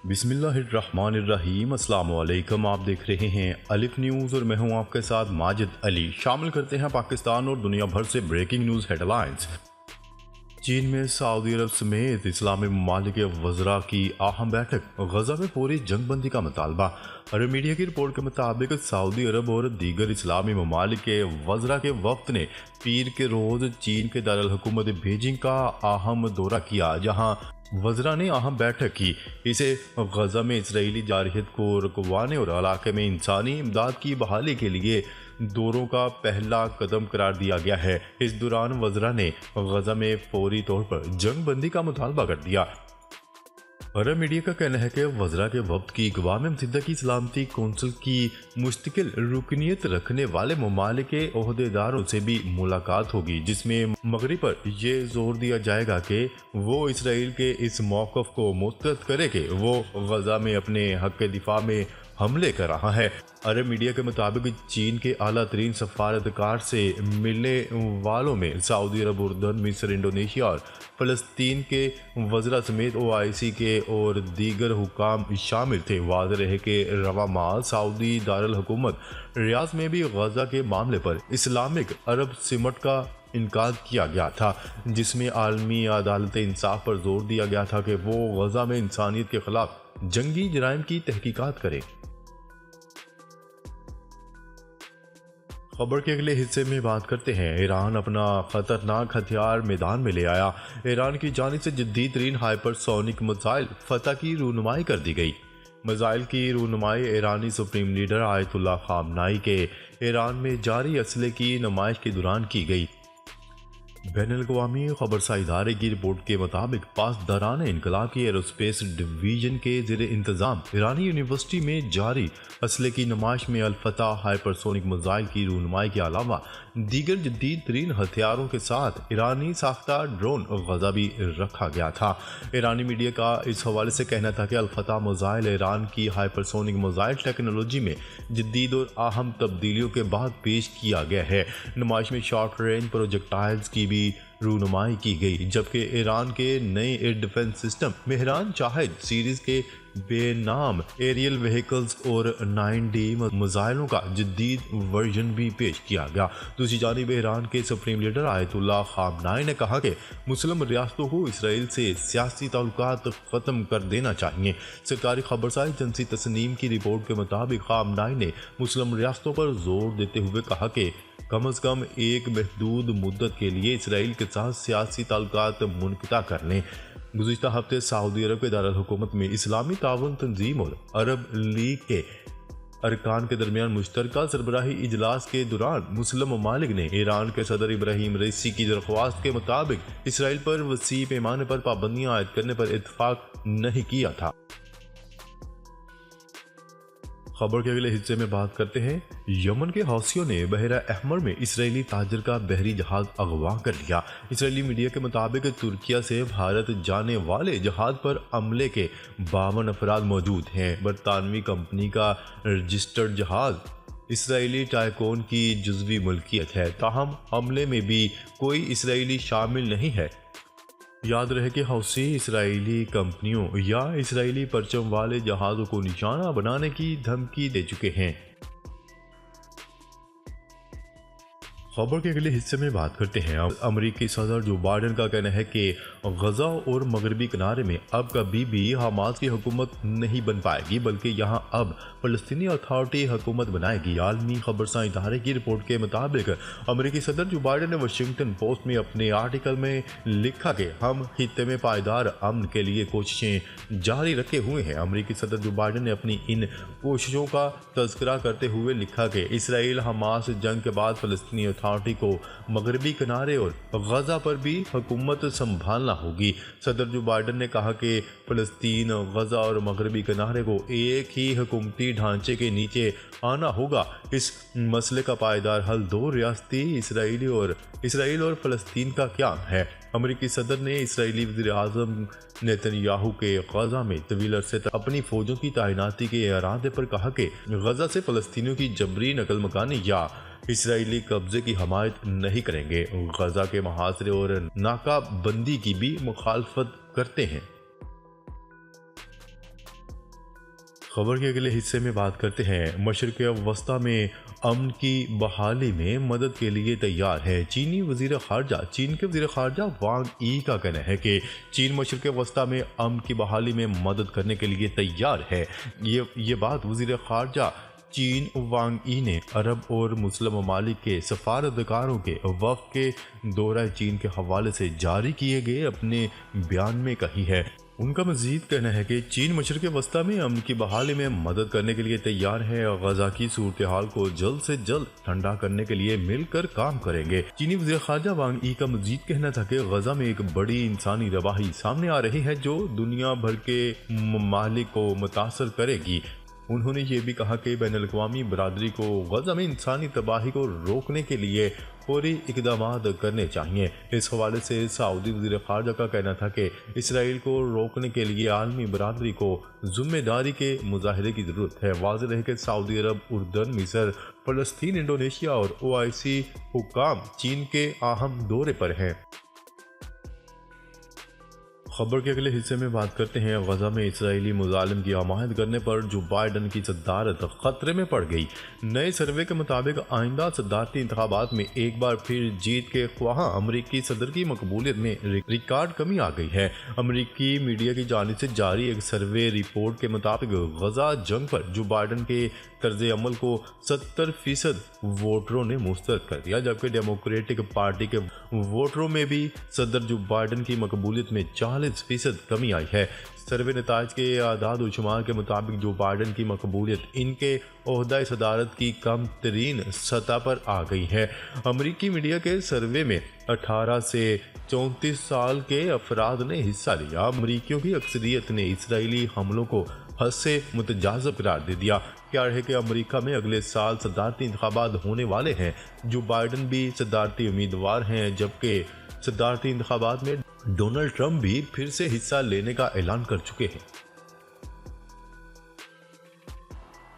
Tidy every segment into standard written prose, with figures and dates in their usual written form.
बिस्मिल्लाहिर्रहमानिर्रहीम। अस्सलाम वालेकुम। आप देख रहे हैं अलिफ न्यूज़ और मैं हूं आपके साथ माजिद अली। शामिल करते हैं पाकिस्तान और दुनिया भर से ब्रेकिंग न्यूज़ हेडलाइंस। चीन में सऊदी अरब समेत इस्लामी ममालिक के वज़रा की अहम बैठक, गजा में पूरी जंग बंदी का मुतालबा। अरब मीडिया की रिपोर्ट के मुताबिक सऊदी अरब और दीगर इस्लामी ममालिक के वज़रा के वक्त ने पीर के रोज़ चीन के दारुल हुकूमत बीजिंग का अहम दौरा किया, जहां वज़रा ने अहम बैठक की। इसे गजा में इसराइली जारहियत को रुकवाने और इलाके में इंसानी इमदाद की बहाली के लिए दौरों का पहला कदम करार दिया गया है। इस दौरान वज़रा ने गजा में फौरी तौर पर जंग बंदी का मुतालबा कर दिया। अरब मीडिया का कहना है कि वज़रा के वक्त की अक़वाम मुत्तहिदा की सलामती कौंसिल की मुस्तकिल रुकनीत रखने वाले ममालिक के ओहदेदारों से भी मुलाकात होगी, जिसमें मगरिब पर यह जोर दिया जाएगा कि वो इसराइल के इस मौक़िफ़ को मुस्तरद करे कि वो गजा में अपने हक़ के दिफा में हमले कर रहा है। अरब मीडिया के मुताबिक चीन के आला तरीन सफारतकार से मिलने वालों में सऊदी अरब, उर्दन, मिस्र, इंडोनेशिया और फ़लस्तीन के वज़रा समेत OIC के और दीगर हुकाम शामिल थे। वाज़ेह रहे कि रवा माह सऊदी दारुल हुकूमत रियाद में भी गजा के मामले पर इस्लामिक अरब सिमट का इनकार किया गया था, जिसमें आलमी अदालत इंसाफ पर जोर दिया गया था कि वो गजा में इंसानियत के खिलाफ जंगी जराइम की तहकीकात करे। खबर के अगले हिस्से में बात करते हैं। ईरान अपना खतरनाक हथियार मैदान में ले आया। ईरान की जानिब से जदीद तरीन हाइपरसोनिक मिसाइल फतह की रूनुमाई कर दी गई। मिसाइल की रूनुमाई ईरानी सुप्रीम लीडर आयतुल्लाह खामनाई के ईरान में जारी असले की नुमाइश के दौरान की गई। बैनुल-अक़वामी खबरसा इदारे की रिपोर्ट के मुताबिक पासदारान इनकलाब की एरोस्पेस डिवीजन के ज़ेर इंतज़ाम ईरानी यूनिवर्सिटी में जारी असले की नुमाइश में अल-फतह हाइपरसोनिक मिसाइल की रूनुमाई के अलावा दीगर जदीद तरीन हथियारों के साथ ईरानी साख्ता ड्रोन गजा भी रखा गया था। ईरानी मीडिया का इस हवाले से कहना था कि अल-फतह मिसाइल ईरान की हाइपरसोनिक मिसाइल टेक्नोलॉजी में जदीद और अहम तब्दीलियों के बाद पेश किया गया है। नुमाइश में शॉर्ट रेंज प्रोजेक्टाइल्स की भी रूनुमाई की गई, जबकि ईरान के नए air defence system Mehran Shahid series के बेनाम एरियल व्हीकल्स और 9D मिसाइलों का जदीद वर्जन भी पेश किया गया। दूसरी जानिब ईरान के सुप्रीम लीडर आयतुल्लाह खामनाई ने कहा कि मुस्लिम रियासतों को इसराइल से सियासी ताल्लुकात ख़त्म कर देना चाहिए। सरकारी खबरसाई एजेंसी तस्नीम की रिपोर्ट के मुताबिक खामनाई ने मुस्लिम रियासतों पर जोर देते हुए कहा कि कम अज़ कम एक महदूद मुद्दत के लिए इसराइल के साथ सियासी ताल्लुकात मुनक़ता कर लें। गुज़िश्ता हफ्ते सऊदी अरब के दारुल हुकूमत में इस्लामी ताउन तंजीम और अरब लीग के अरकान के दरमियान मुश्तरका सरबराही इजलास के दौरान मुस्लिम ममालिक ने ईरान के सदर इब्राहिम रईसी की दरख्वास्त के मुताबिक इसराइल पर वसी पैमाने पर पाबंदियां आयद करने पर इत्तफाक नहीं किया था। खबर के अगले हिस्से में बात करते हैं। यमन के हौसियों ने बहरा अहमर में इसराइली ताजर का बहरी जहाज अगवा कर लिया। इसराइली मीडिया के मुताबिक तुर्किया से भारत जाने वाले जहाज पर अमले के 52 अफराद मौजूद हैं। बरतानवी कंपनी का रजिस्टर्ड जहाज इसराइली टाइकोन की जुज़वी मुल्कियत है, ताहम हमले में भी कोई इसराइली शामिल नहीं है। याद रहे कि हौसी इसराइली कंपनियों या इसराइली परचम वाले जहाज़ों को निशाना बनाने की धमकी दे चुके हैं। खबर के अगले हिस्से में बात करते हैं। अमेरिकी सदर जो बाइडेन का कहना है कि गजा और मगरबी किनारे में अब कभी भी हमास की हुकूमत नहीं बन पाएगी, बल्कि यहाँ अब फ़लस्तीनी अथॉरिटी हुकूमत बनाएगी। आलमी खबरसा इदारे की रिपोर्ट के मुताबिक अमेरिकी सदर जो बाइडेन ने वाशिंगटन पोस्ट में अपने आर्टिकल में लिखा कि हम खित्ते में पायदार अमन के लिए कोशिशें जारी रखे हुए हैं। अमेरिकी सदर जो बाइडेन ने अपनी इन कोशिशों का तज़किरा करते हुए लिखा कि इसराइल हमास जंग के बाद फ़लस्तीनी अथॉरिटी को मगरबी किनारे और गजा पर भी हुकूमत संभालना होगी। सदर जो बाइडेन ने कहा कि फ़लस्तीन, गजा और मगरबी किनारे को एक ही हुकूमती ढांचे के नीचे आना होगा। इस मसले का पायदार हल दो रियासती इसराइल और फ़लस्तीन का क्या है। अमेरिकी सदर ने इसराइली वज़ीर-ए-आज़म नेतन्याहू के गजा में तवील अरसे तक अपनी फौजों की तैनाती के इरादे पर कहा कि गजा से फ़लस्तीनियों की जबरी नकल मकानी या इसराइली कब्जे की हमायत नहीं करेंगे। गजा के मुहासरे और नाकाबंदी की भी मुखालफत करते हैं। خبر کے اگلے حصے میں بات کرتے ہیں مشرق وسطی میں امن کی بحالی میں مدد کے لیے تیار ہے چین کے وزیر خارجہ وانگ ای کا کہنا ہے کہ چین مشرق وسطی میں امن کی بحالی میں مدد کرنے کے لیے تیار ہے۔ یہ بات وزیر خارجہ چین وانگ ای نے عرب اور مسلم ممالک کے سفارتکاروں کے وفد کے دورہ چین کے حوالے سے جاری کیے گئے اپنے بیان میں کہی ہے۔ ان کا مزید کہنا ہے کہ چین مشرق وسطی میں امن کی بحالی میں مدد کرنے کے لیے تیار ہے اور غزہ کی صورتحال کو جلد سے جلد ٹھنڈا کرنے کے لیے مل کر کام کریں گے۔ چینی وزیر خارجہ وانگ ای کا مزید کہنا تھا کہ غزہ میں ایک بڑی انسانی تباہی سامنے آ رہی ہے جو دنیا بھر کے ممالک کو متاثر کرے گی۔ انہوں نے یہ بھی کہا کہ بین الاقوامی برادری کو غزہ میں انسانی تباہی کو روکنے کے لیے فوری اقدامات کرنے چاہیے۔ اس حوالے سے سعودی وزیر خارجہ کا کہنا تھا کہ اسرائیل کو روکنے کے لیے عالمی برادری کو ذمہ داری کے مظاہرے کی ضرورت ہے۔ واضح رہے کہ سعودی عرب، اردن، مصر، فلسطین، انڈونیشیا اور OIC حکام چین کے اہم دورے پر ہیں۔ خبر کے اگلے حصے میں بات کرتے ہیں غزہ میں اسرائیلی مظالم کی حمایت کرنے پر جو بائیڈن کی صدارت خطرے میں پڑ گئی۔ نئے سروے کے مطابق آئندہ صدارتی انتخابات میں ایک بار پھر جیت کے خواہاں امریکی صدر کی مقبولیت میں ریکارڈ کمی آ گئی ہے۔ امریکی میڈیا کی جانب سے جاری ایک سروے رپورٹ کے مطابق غزہ جنگ پر جو بائیڈن کے طرز عمل کو 70% ووٹروں نے مسترد کر دیا، جبکہ ڈیموکریٹک پارٹی کے ووٹروں میں بھی صدر جو بائیڈن کی مقبولیت میں 40% کمی آئی ہے۔ سروے نتائج کے اعداد و شمار کے مطابق جو بائیڈن کی مقبولیت ان کے عہدہ صدارت کی کم ترین سطح پر آ گئی ہے۔ امریکی میڈیا کے سروے میں 18 سے 34 سال کے افراد نے حصہ لیا۔ امریکیوں کی اکثریت نے اسرائیلی حملوں کو حد سے متجاوز قرار دے دیا۔ کیا ہے کہ امریکہ میں اگلے سال صدارتی انتخابات ہونے والے ہیں۔ جو بائیڈن بھی صدارتی امیدوار ہیں، جبکہ صدارتی انتخابات میں ڈونلڈ ٹرمپ بھی پھر سے حصہ لینے کا اعلان کر چکے ہیں۔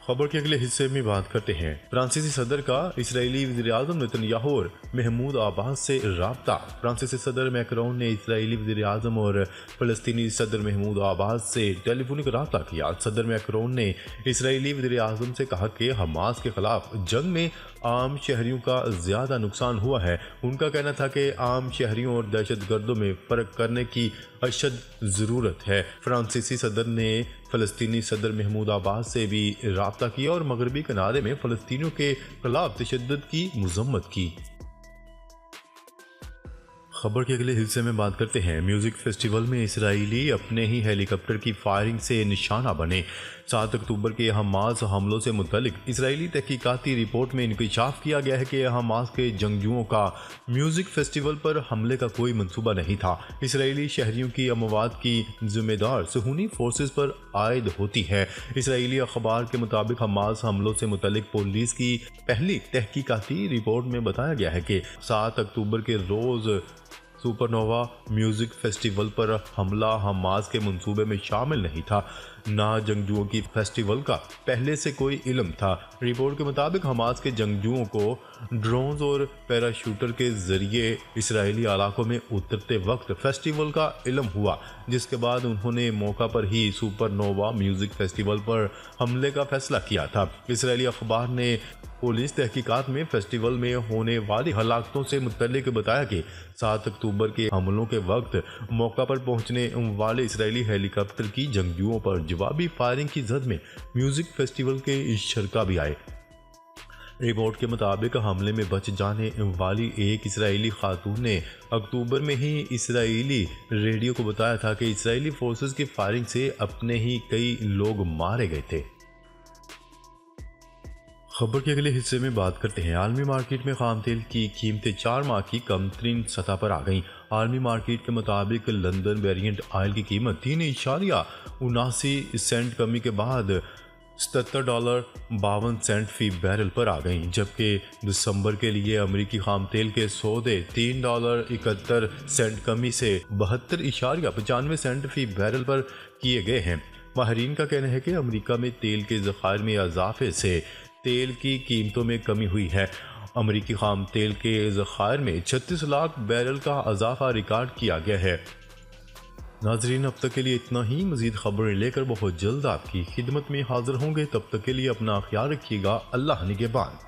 خبر کے اگلے حصے میں بات کرتے ہیں فرانسیسی صدر کا اسرائیلی وزیر اعظم نتن یاہو اور محمود عباس سے رابطہ۔ فرانسیسی صدر میکرون نے اسرائیلی وزیر اعظم اور فلسطینی صدر محمود عباس سے ٹیلی فونک رابطہ کیا۔ صدر میکرون نے اسرائیلی وزیر اعظم سے کہا کہ حماس کے خلاف جنگ میں عام شہریوں کا زیادہ نقصان ہوا ہے۔ ان کا کہنا تھا کہ عام شہریوں اور دہشت گردوں میں فرق کرنے کی اشد ضرورت ہے۔ فرانسیسی صدر نے فلسطینی صدر محمود عباس سے بھی رابطہ کیا اور مغربی کنارے میں فلسطینیوں کے خلاف تشدد کی مذمت کی۔ خبر کے اگلے حصے میں بات کرتے ہیں میوزک فیسٹیول میں اسرائیلی اپنے ہی ہیلی کاپٹر کی فائرنگ سے نشانہ بنے۔ 7 اکتوبر کے حماس حملوں سے متعلق اسرائیلی تحقیقاتی رپورٹ میں انکشاف کیا گیا ہے کہ حماس کے جنگجوؤں کا میوزک فیسٹیول پر حملے کا کوئی منصوبہ نہیں تھا۔ اسرائیلی شہریوں کی اموات کی ذمہ دار صہیونی فورسز پر عائد ہوتی ہے۔ اسرائیلی اخبار کے مطابق حماس حملوں سے متعلق پولیس کی پہلی تحقیقاتی رپورٹ میں بتایا گیا ہے کہ 7 اکتوبر کے روز سپر نووا میوزک فیسٹیول پر حملہ حماس کے منصوبے میں شامل نہیں تھا، نہ جنگجوؤں کی فیسٹیول کا پہلے سے کوئی علم تھا۔ رپورٹ کے مطابق حماس کے جنگجوؤں کو ڈرونز اور پیراشوٹر کے ذریعے اسرائیلی علاقوں میں اترتے وقت فیسٹیول کا علم ہوا، جس کے بعد انہوں نے موقع پر ہی سپر نووا میوزک فیسٹیول پر حملے کا فیصلہ کیا تھا۔ اسرائیلی اخبار نے پولیس تحقیقات میں فیسٹیول میں ہونے والی ہلاکتوں سے متعلق بتایا کہ 7 اکتوبر کے حملوں کے وقت موقع پر پہنچنے والے اسرائیلی ہیلی کاپٹر کی جنگجوؤں پر جوابی فائرنگ کی زد میں میوزک فیسٹیول کے شرکاء بھی آئے۔ رپورٹ کے مطابق حملے میں بچ جانے والی ایک اسرائیلی خاتون نے اکتوبر میں ہی اسرائیلی ریڈیو کو بتایا تھا کہ اسرائیلی فورسز کی فائرنگ سے اپنے ہی کئی لوگ مارے گئے تھے۔ خبر کے اگلے حصے میں بات کرتے ہیں عالمی مارکیٹ میں خام تیل کی قیمتیں 4 ماہ کی کم ترین سطح پر آ گئیں۔ عالمی مارکیٹ کے مطابق لندن ویرینٹ آئل کی قیمت 3.79 سینٹ کمی کے بعد $77.52 فی بیرل پر آ گئیں، جبکہ دسمبر کے لیے امریکی خام تیل کے سودے $3.71 کمی سے $72.95 فی بیرل پر کیے گئے ہیں۔ ماہرین کا کہنا ہے کہ امریکہ میں تیل کے ذخائر میں اضافے سے تیل کی قیمتوں میں کمی ہوئی ہے۔ امریکی خام تیل کے ذخائر میں 36 لاکھ بیرل کا اضافہ ریکارڈ کیا گیا ہے۔ ناظرین اب تک کے لیے اتنا ہی، مزید خبریں لے کر بہت جلد آپ کی خدمت میں حاضر ہوں گے، تب تک کے لیے اپنا خیال رکھیے گا، اللہ نگہبان۔